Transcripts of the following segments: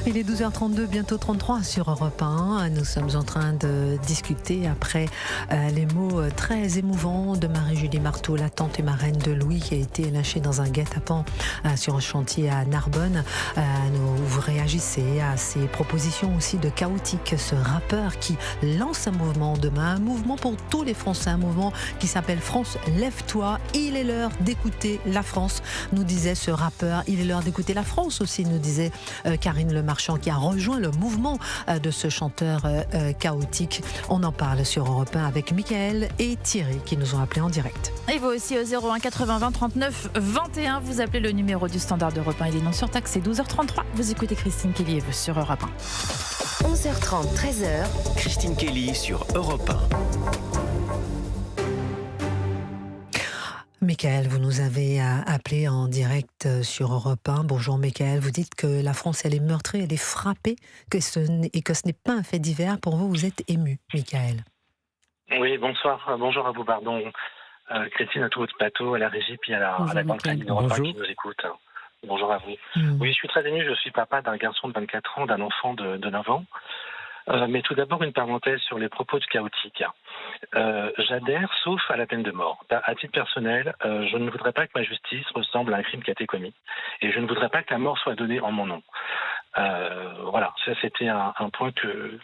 Il est 12h32, bientôt 33 sur Europe 1. Nous sommes en train de discuter après les mots très émouvants de Marie-Julie Marteau, la tante et marraine de Louis, qui a été lynchée dans un guet-apens sur un chantier à Narbonne. Vous réagissez à ces propositions aussi de Chaotique, ce rappeur qui lance un mouvement demain, un mouvement pour tous les Français, un mouvement qui s'appelle France Lève-toi. Il est l'heure d'écouter la France, nous disait ce rappeur. Il est l'heure d'écouter la France aussi, nous disait Karine Le Marchand, qui a rejoint le mouvement de ce chanteur Chaotique. On en parle sur Europe 1 avec Mickaël et Thierry qui nous ont appelés en direct. Et vous aussi au 01 80 20 39 21, vous appelez le numéro du standard d'Europe 1. Il est non surtaxé, 12h33. Vous écoutez Christine Kelly sur Europe 1. 11h30, 13h. Christine Kelly sur Europe 1. Mickaël, vous nous avez appelé en direct sur Europe 1. Bonjour Mickaël, vous dites que la France elle est meurtrie, elle est frappée et que ce n'est pas un fait divers. Pour vous, vous êtes ému, Mickaël. Oui, bonsoir. Bonjour à vous, pardon. Christine, à tout votre plateau, à la régie, puis à la grande famille d'Europe 1 qui nous écoute. Bonjour à vous. Oui, je suis très ému. Je suis papa d'un garçon de 24 ans, d'un enfant de 9 ans. Mais tout d'abord, une parenthèse sur les propos de Chaotique. J'adhère, sauf à la peine de mort. À titre personnel, je ne voudrais pas que ma justice ressemble à un crime qui a été commis. Et je ne voudrais pas que la mort soit donnée en mon nom. Voilà, ça c'était un point que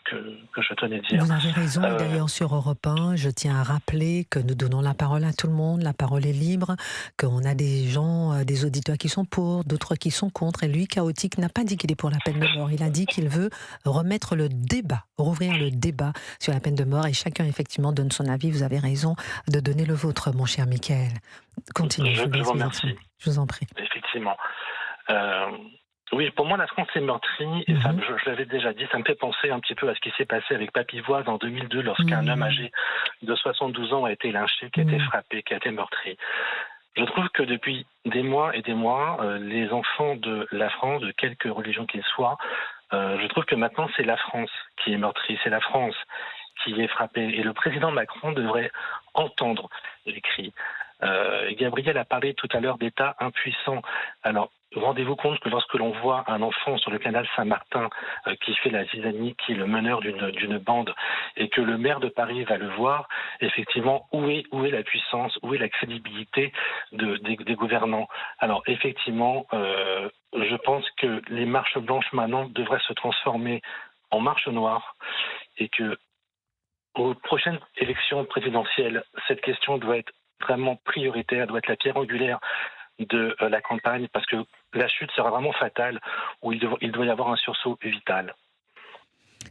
je tenais à dire. Vous avez raison, et d'ailleurs sur Europe 1, je tiens à rappeler que nous donnons la parole à tout le monde, la parole est libre, qu'on a des gens, des auditeurs qui sont pour, d'autres qui sont contre, et lui, Chaotique, n'a pas dit qu'il est pour la peine de mort, il a dit qu'il veut remettre le débat, rouvrir le débat sur la peine de mort, et chacun effectivement donne son avis. Vous avez raison de donner le vôtre, mon cher Mickaël. Continuez. Je vous remercie. Je vous en prie. Effectivement. Oui, pour moi, la France est meurtrie, et ça, je l'avais déjà dit, ça me fait penser un petit peu à ce qui s'est passé avec Papivoise en 2002, lorsqu'un homme âgé de 72 ans a été lynché, qui a été frappé, qui a été meurtri. Je trouve que depuis des mois et des mois, les enfants de la France, de quelque religion qu'ils soient, je trouve que maintenant, c'est la France qui est meurtrie, c'est la France qui est frappée. Et le président Macron devrait entendre les cris. Gabriel a parlé tout à l'heure d'État impuissant. Alors, rendez-vous compte que lorsque l'on voit un enfant sur le canal Saint-Martin qui fait la zizanie, qui est le meneur d'une bande, et que le maire de Paris va le voir, effectivement, où est la puissance, où est la crédibilité des gouvernants? Alors, effectivement, je pense que les marches blanches maintenant devraient se transformer en marches noires, et que aux prochaines élections présidentielles, cette question doit être vraiment prioritaire, doit être la pierre angulaire de la campagne, parce que la chute sera vraiment fatale, où il doit y avoir un sursaut vital.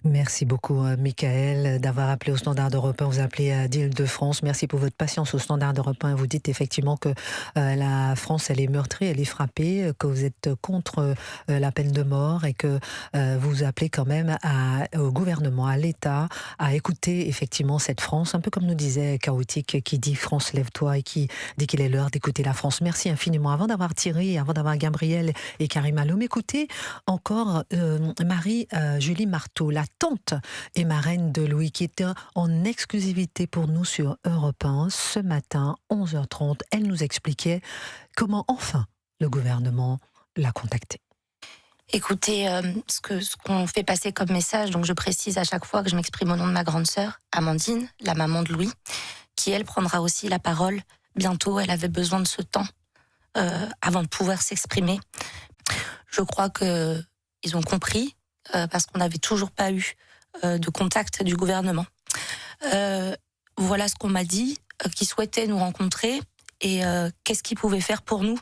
Merci beaucoup Mickaël d'avoir appelé au Standard d'Europe 1. Vous appelez d'Île-de-France. Merci pour votre patience au Standard d'Europe 1. Vous dites effectivement que la France elle est meurtrie, elle est frappée, que vous êtes contre la peine de mort et que vous appelez quand même au gouvernement, à l'État, à écouter effectivement cette France, un peu comme nous disait Chaotique, qui dit France lève-toi et qui dit qu'il est l'heure d'écouter la France. Merci infiniment. Avant d'avoir Thierry, avant d'avoir Gabriel et Karim Alom, écoutez encore Marie-Julie Marteau, la tante et marraine de Louis, qui était en exclusivité pour nous sur Europe 1 ce matin, 11h30. Elle nous expliquait comment enfin le gouvernement l'a contactée. Écoutez, ce qu'on fait passer comme message, donc je précise à chaque fois que je m'exprime au nom de ma grande sœur, Amandine, la maman de Louis, qui elle prendra aussi la parole bientôt. Elle avait besoin de ce temps avant de pouvoir s'exprimer. Je crois qu'ils ont compris, parce qu'on n'avait toujours pas eu de contact du gouvernement. Voilà ce qu'on m'a dit, qu'ils souhaitaient nous rencontrer et qu'est-ce qu'ils pouvaient faire pour nous.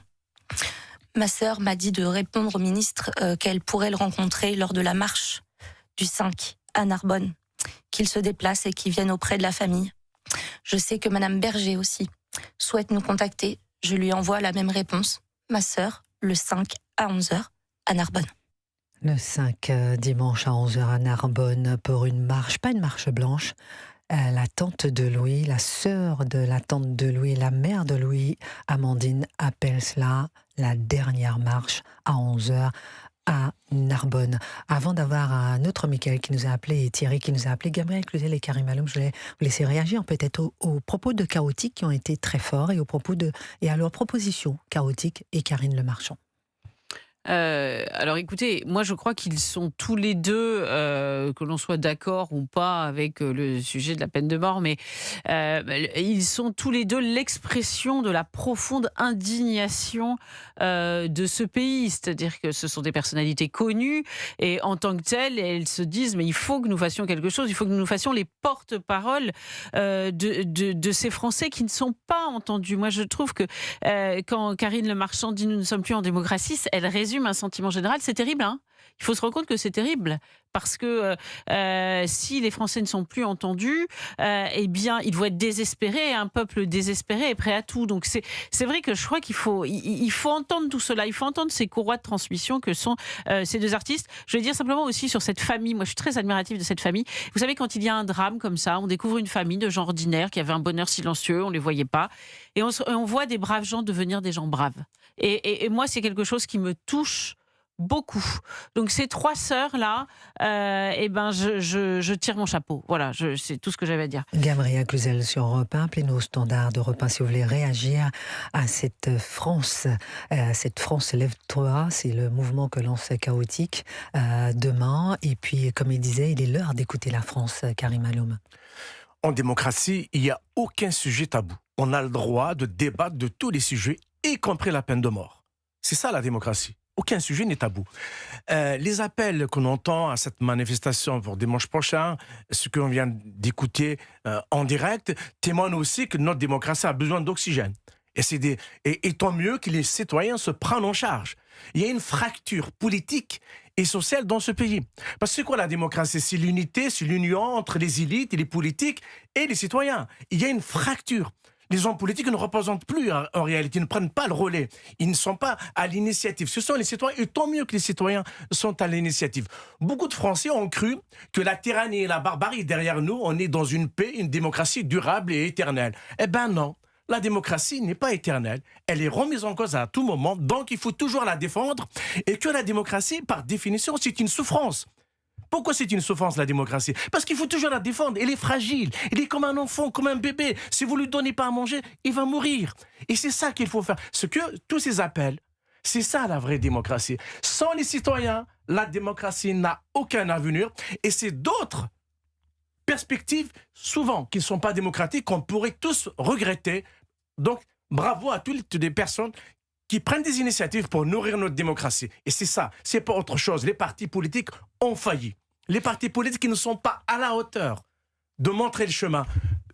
Ma sœur m'a dit de répondre au ministre qu'elle pourrait le rencontrer lors de la marche du 5 à Narbonne, qu'il se déplace et qu'il vienne auprès de la famille. Je sais que Madame Berger aussi souhaite nous contacter. Je lui envoie la même réponse. Ma sœur, le 5 à 11h à Narbonne. Le 5 dimanche à 11h à Narbonne pour une marche, pas une marche blanche. La tante de Louis, la sœur de la tante de Louis, la mère de Louis, Amandine, appelle cela la dernière marche à 11h à Narbonne. Avant d'avoir un autre Mickaël qui nous a appelé et Thierry qui nous a appelé, Gabriel Cluzel et Karim Alom, je voulais vous laisser réagir peut-être aux propos de Chaotique qui ont été très forts et à leurs propositions, Chaotique et Karine Le Marchand. Alors écoutez, moi je crois qu'ils sont tous les deux, que l'on soit d'accord ou pas avec le sujet de la peine de mort, mais ils sont tous les deux l'expression de la profonde indignation de ce pays. C'est-à-dire que ce sont des personnalités connues et en tant que telles, elles se disent mais il faut que nous fassions quelque chose, il faut que nous fassions les porte-paroles de ces Français qui ne sont pas entendus. Moi je trouve que quand Karine Le Marchand dit nous ne sommes plus en démocratie, elle résume un sentiment général, c'est terrible, hein. Il faut se rendre compte que c'est terrible parce que si les Français ne sont plus entendus, eh bien, ils vont être désespérés. Un peuple désespéré est prêt à tout. Donc c'est vrai que je crois qu'il faut entendre tout cela. Il faut entendre ces courroies de transmission que sont ces deux artistes. Je vais dire simplement aussi sur cette famille. Moi, je suis très admirative de cette famille. Vous savez, quand il y a un drame comme ça, on découvre une famille de gens ordinaires qui avait un bonheur silencieux, on les voyait pas, et on voit des braves gens devenir des gens braves. Et moi, c'est quelque chose qui me touche beaucoup. Donc ces trois sœurs-là, je tire mon chapeau. Voilà, c'est tout ce que j'avais à dire. Gabrielle Cluzel sur Europe 1, appelez-nous au standard d'Europe 1 si vous voulez réagir à cette France. Cette France lève-toi, c'est le mouvement que lance Chaotique demain. Et puis, comme il disait, il est l'heure d'écouter la France, Karim Aloum. En démocratie, il n'y a aucun sujet tabou. On a le droit de débattre de tous les sujets, y compris la peine de mort. C'est ça la démocratie. Aucun sujet n'est tabou. Les appels qu'on entend à cette manifestation pour dimanche prochain, ce qu'on vient d'écouter en direct, témoignent aussi que notre démocratie a besoin d'oxygène. Et tant mieux que les citoyens se prennent en charge. Il y a une fracture politique et sociale dans ce pays. Parce que c'est quoi la démocratie? C'est l'unité, c'est l'union entre les élites et les politiques et les citoyens. Il y a une fracture. Les hommes politiques ne représentent plus, en réalité, ils ne prennent pas le relais. Ils ne sont pas à l'initiative. Ce sont les citoyens, et tant mieux que les citoyens sont à l'initiative. Beaucoup de Français ont cru que la tyrannie et la barbarie derrière nous, on est dans une paix, une démocratie durable et éternelle. Eh ben non, la démocratie n'est pas éternelle. Elle est remise en cause à tout moment, donc il faut toujours la défendre. Et que la démocratie, par définition, c'est une souffrance. Pourquoi c'est une souffrance, la démocratie? Parce qu'il faut toujours la défendre. Elle est fragile. Elle est comme un enfant, comme un bébé. Si vous ne lui donnez pas à manger, il va mourir. Et c'est ça qu'il faut faire. Ce que tous ces appels, c'est ça la vraie démocratie. Sans les citoyens, la démocratie n'a aucun avenir. Et c'est d'autres perspectives, souvent, qui ne sont pas démocratiques, qu'on pourrait tous regretter. Donc, bravo à toutes les personnes qui prennent des initiatives pour nourrir notre démocratie. Et c'est ça, c'est pas autre chose. Les partis politiques ont failli. Les partis politiques qui ne sont pas à la hauteur de montrer le chemin.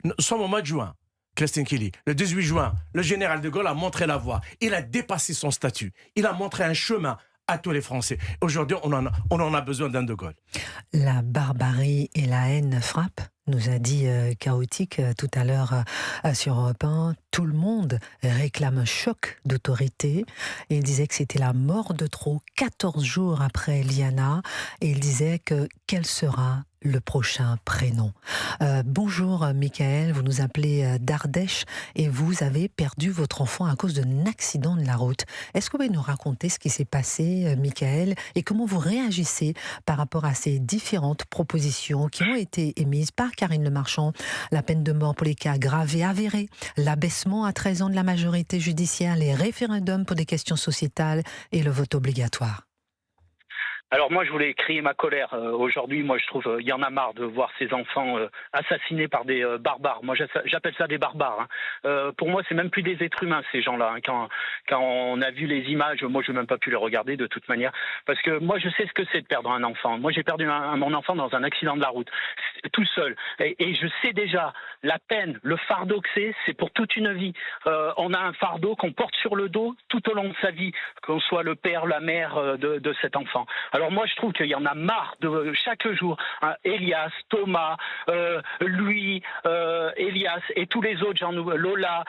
Nous sommes au mois de juin, Christine Kelly. Le 18 juin, le général de Gaulle a montré la voie. Il a dépassé son statut. Il a montré un chemin à tous les Français. Aujourd'hui, on en a besoin d'un de Gaulle. La barbarie et la haine frappent, nous a dit Chaotique tout à l'heure sur Europe 1. Tout le monde réclame un choc d'autorité. Et il disait que c'était la mort de trop 14 jours après Liana. Et il disait que quel sera le prochain prénom. Bonjour Michael, vous nous appelez d'Ardèche et vous avez perdu votre enfant à cause d'un accident de la route. Est-ce que vous pouvez nous raconter ce qui s'est passé, Michael, et comment vous réagissez par rapport à ces différentes propositions qui ont été émises par Karine Le Marchand, la peine de mort pour les cas graves et avérés, l'abaissement à 13 ans de la majorité judiciaire, les référendums pour des questions sociétales et le vote obligatoire? Alors moi, je voulais crier ma colère. Aujourd'hui, moi, je trouve il y en a marre de voir ces enfants assassinés par des barbares. Moi, j'appelle ça des barbares. Pour moi, c'est même plus des êtres humains, ces gens-là. Quand on a vu les images, moi, je n'ai même pas pu les regarder de toute manière. Parce que moi, je sais ce que c'est de perdre un enfant. Moi, j'ai perdu mon enfant dans un accident de la route, tout seul. Et je sais déjà la peine, le fardeau que c'est pour toute une vie. On a un fardeau qu'on porte sur le dos tout au long de sa vie, qu'on soit le père, la mère de cet enfant. Alors moi, je trouve qu'il y en a marre de chaque jour. Elias, Thomas, Louis, Elias et tous les autres, Lola.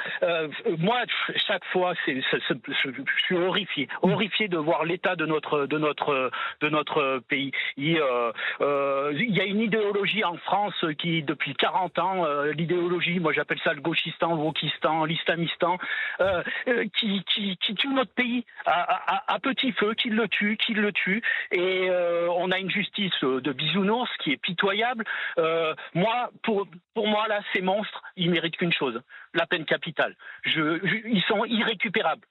Moi, chaque fois, je suis horrifié de voir l'état de notre pays. Il y a une idéologie en France qui, depuis 40 ans, l'idéologie, moi j'appelle ça le gauchistan, le wokistan, l'islamistan, qui tue notre pays à petit feu, qui le tue. Et on a une justice de bisounours qui est pitoyable. Pour moi, là, ces monstres, ils méritent qu'une chose, la peine capitale. Ils sont irrécupérables.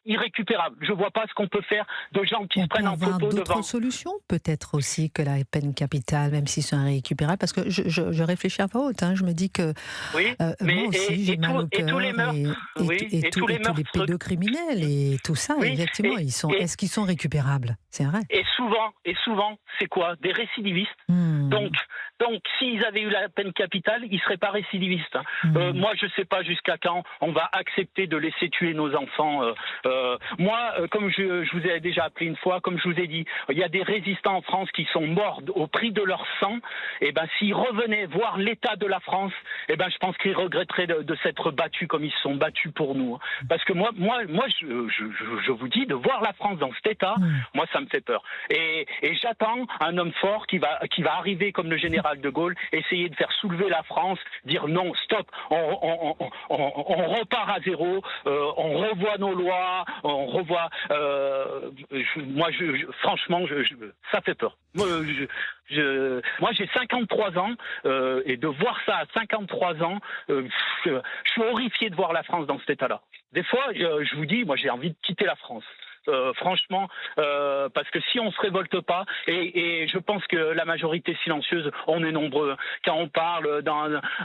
Je vois pas ce qu'on peut faire de gens qui se prennent en photo devant. D'autres solutions, peut-être aussi que la peine capitale, même s'ils sont irrécupérables, parce que je réfléchis à voix haute. Je me dis que moi aussi, j'ai mal au cœur. Et tous les pédocriminels et tout ça, effectivement, est-ce qu'ils sont récupérables? C'est vrai. Et souvent, c'est quoi? Des récidivistes. Donc, s'ils avaient eu la peine capitale, ils ne seraient pas récidivistes. Moi, je ne sais pas jusqu'à quand on va accepter de laisser tuer nos enfants. Moi, comme je vous ai déjà appelé une fois, comme je vous ai dit, il y a des résistants en France qui sont morts au prix de leur sang. Et ben, s'ils revenaient voir l'état de la France, je pense qu'ils regretteraient de s'être battus comme ils se sont battus pour nous. Parce que moi, je vous dis, de voir la France dans cet état, moi, ça me fait peur. Et j'attends un homme fort qui va arriver comme le général de Gaulle, essayer de faire soulever la France, dire non, stop, on repart à zéro, on revoit nos lois, on revoit. Franchement, ça fait peur. Moi, j'ai 53 ans et de voir ça à 53 ans, je suis horrifié de voir la France dans cet état-là. Des fois, je vous dis, moi, j'ai envie de quitter la France. Franchement, parce que si on se révolte pas, et je pense que la majorité silencieuse, on est nombreux quand on parle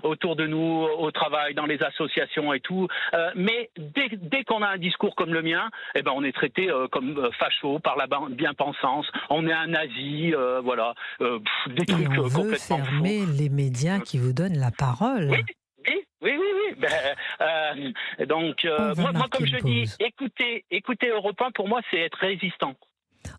autour de nous, au travail, dans les associations et tout. Mais dès qu'on a un discours comme le mien, on est traité comme facho par la bien-pensance. On est un nazi, voilà, des trucs et on veut complètement fermer faux. Les médias qui vous donnent la parole. Oui. Donc, moi, comme je dis, écouter Europe 1, pour moi, c'est être résistant.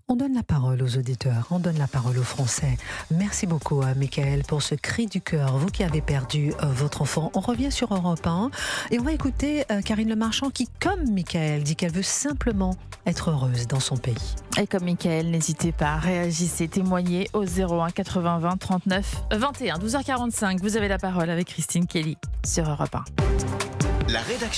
On donne la parole aux auditeurs, on donne la parole aux Français. Merci beaucoup à Michael pour ce cri du cœur. Vous qui avez perdu votre enfant, on revient sur Europe 1 et on va écouter Karine Le Marchand qui, comme Michael, dit qu'elle veut simplement être heureuse dans son pays. Et comme Michael, n'hésitez pas, réagissez, témoignez au 01 80 20 39 21. 12h45, vous avez la parole avec Christine Kelly sur Europe 1. La rédaction